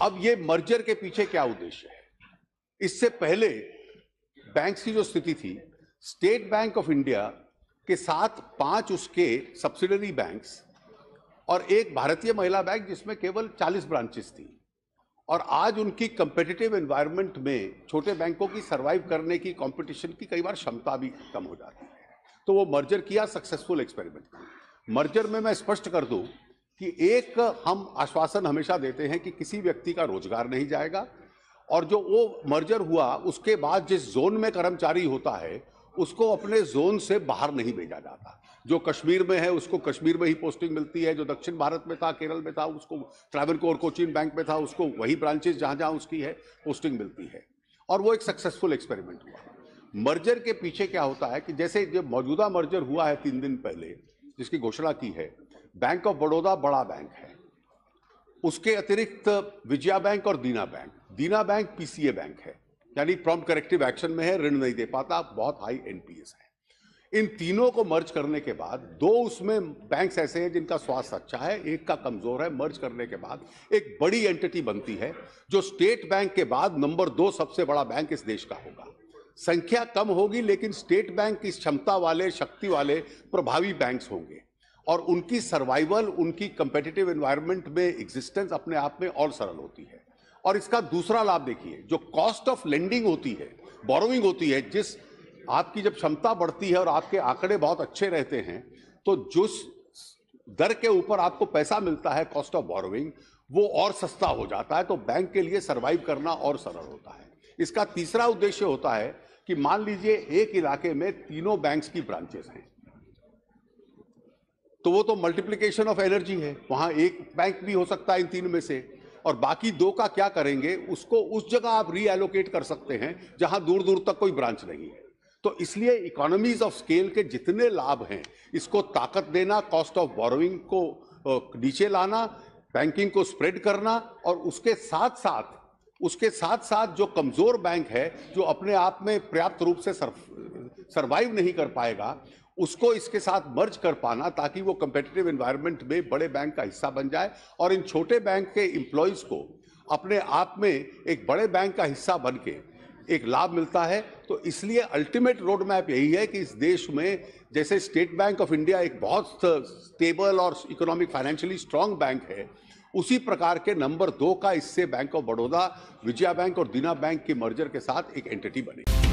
अब ये मर्जर के पीछे क्या उद्देश्य है? इससे पहले बैंक्स की जो स्थिति थी, स्टेट बैंक ऑफ इंडिया के साथ 5 उसके सब्सिडरी बैंक्स और एक भारतीय महिला बैंक जिसमें केवल 40 ब्रांचेस थी। और आज उनकी कंपेटिटिव एनवायरनमेंट में छोटे बैंकों की सर्वाइव करने की, कंपटीशन की कई बार क्षमता भी कम हो जाती है। तो वो मर्जर किया, सक्सेसफुल एक्सपेरिमेंट। मर्जर में मैं स्पष्ट कर दूं कि एक हम आश्वासन हमेशा देते हैं कि किसी व्यक्ति का रोजगार नहीं जाएगा, और जो वो मर्जर हुआ उसके बाद जिस जोन में कर्मचारी होता है उसको अपने जोन से बाहर नहीं भेजा जाता। जो कश्मीर में है उसको कश्मीर में ही पोस्टिंग मिलती है, जो दक्षिण भारत में था, केरल में था, उसको ट्रावनकोर कोचीन बैंक में था, उसको वही ब्रांचेस जहां जहां उसकी है पोस्टिंग मिलती है। और वो एक सक्सेसफुल एक्सपेरिमेंट हुआ। मर्जर के पीछे क्या होता है कि जैसे जो मौजूदा मर्जर हुआ है 3 दिन पहले, जिसकी घोषणा की है, बैंक ऑफ बड़ौदा बड़ा बैंक है, उसके अतिरिक्त विजया बैंक और दीना बैंक पीसीए बैंक है, यानी प्रॉम्प्ट करेक्टिव एक्शन में है, ऋण नहीं दे पाता, बहुत हाई एनपीएस है। इन तीनों को मर्ज करने के बाद 2 उसमें बैंक्स ऐसे हैं जिनका स्वास्थ्य अच्छा है, एक का कमजोर है। मर्ज करने के बाद एक बड़ी एंटिटी बनती है जो स्टेट बैंक के बाद नंबर 2 सबसे बड़ा बैंक इस देश का होगा। संख्या कम होगी लेकिन स्टेट बैंक की क्षमता वाले, शक्ति वाले प्रभावी बैंक्स होंगे और उनकी सर्वाइवल, उनकी कंपेटिटिव एनवायरनमेंट में एग्जिस्टेंस अपने आप में और सरल होती है। और इसका दूसरा लाभ देखिए, जो कॉस्ट ऑफ लेंडिंग होती है, बोरोइंग होती है, जिस आपकी जब क्षमता बढ़ती है और आपके आंकड़े बहुत अच्छे रहते हैं, तो जिस दर के ऊपर आपको पैसा मिलता है, कॉस्ट ऑफ बोरोइंग, वो और सस्ता हो जाता है। तो बैंक के लिए सर्वाइव करना और सरल होता है। इसका तीसरा उद्देश्य होता है कि मान लीजिए एक इलाके में तीनों बैंक्स की ब्रांचेस हैं, तो वो तो मल्टीप्लिकेशन ऑफ एनर्जी है। वहां एक बैंक भी हो सकता है इन 3 में से, और बाकी 2 का क्या करेंगे, उसको उस जगह आप रीएलोकेट कर सकते हैं जहां दूर दूर तक कोई ब्रांच नहीं है। तो इसलिए इकोनॉमीज ऑफ स्केल के जितने लाभ हैं, इसको ताकत देना, कॉस्ट ऑफ बोरोइंग को नीचे लाना, बैंकिंग को स्प्रेड करना, और उसके साथ साथ जो कमजोर बैंक है, जो अपने आप में पर्याप्त रूप से सर्वाइव नहीं कर पाएगा, उसको इसके साथ मर्ज कर पाना, ताकि वो कंपेटिटिव एनवायरनमेंट में बड़े बैंक का हिस्सा बन जाए और इन छोटे बैंक के एम्प्लॉइज को अपने आप में एक बड़े बैंक का हिस्सा बन के एक लाभ मिलता है। तो इसलिए अल्टीमेट रोड मैप यही है कि इस देश में जैसे स्टेट बैंक ऑफ इंडिया एक बहुत स्टेबल और इकोनॉमिक फाइनेंशियली स्ट्रांग बैंक है, उसी प्रकार के नंबर 2 का इससे bank of Baroda, Vijaya bank और दीना बैंक के मर्जर के साथ एक एंटिटी बने।